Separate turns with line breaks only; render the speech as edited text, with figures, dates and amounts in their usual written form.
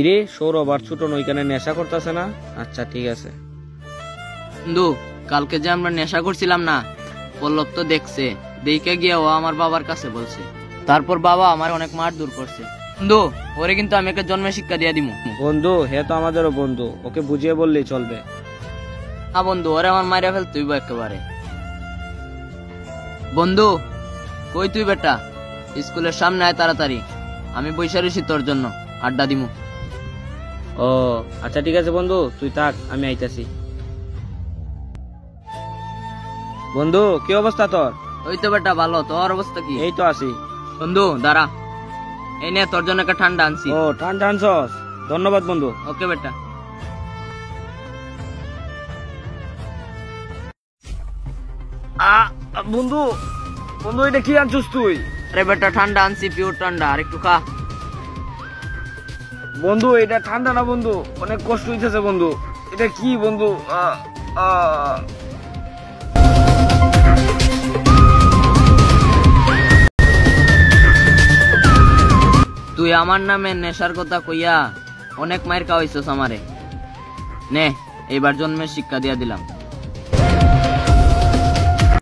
কিরে সৌরভ আর ছোট ওইখানে নেশা করতেছে না? আচ্ছা ঠিক আছে।
বন্ধু কালকে যে আমরা নেশা করছিলাম না, পল্লব তো দেখছে, দেখে গিয়ে ও আমার বাবার কাছে বলছে। তারপর বাবা আমার অনেক মারধর করছে। বন্ধু ওরে কিন্তু আমি একটা জন্মের শিক্ষা দিয়ে দিমু।
বন্ধু হে তো আমাদেরও বন্ধু, ওকে বুঝিয়ে বললেই চলবে।
হ্যাঁ বন্ধু, ওরে আমার মাইরা ফেল তুই একেবারে। বন্ধু কই তুই বেটা? স্কুলের সামনে আয় তাড়াতাড়ি, আমি বইসা রইছি তোর জন্য, আড্ডা দিমু।
ও আচ্ছা ঠিক আছে বন্ধু, তুই থাক, আমি আইতাছি। বন্ধু কি অবস্থা তোর?
ওই তো বেটা ভালো, তোর অবস্থা কি?
এই তো আছি।
বন্ধু দাঁড়া, এই নে তোর জন্য একটা ঠান্ডা আনছি।
ও ঠান্ডা আনছস, ধন্যবাদ বন্ধু।
ওকে বেটা।
বন্ধু বন্ধু এটা কি আনছিস তুই?
আরে বেটা ঠান্ডা আনছি, পিওর ঠান্ডা, আর একটু খা।
বন্ধু এটা ঠান্ডা না বন্ধু, অনেক কষ্ট হইতেছে বন্ধু। এটা কি বন্ধু?
তুই আমার নামে নেশার কথা কইয়া অনেক মায়ের খাওয়াইছস আমারে। নে এবার জন্মের শিক্ষা দিয়া দিলাম।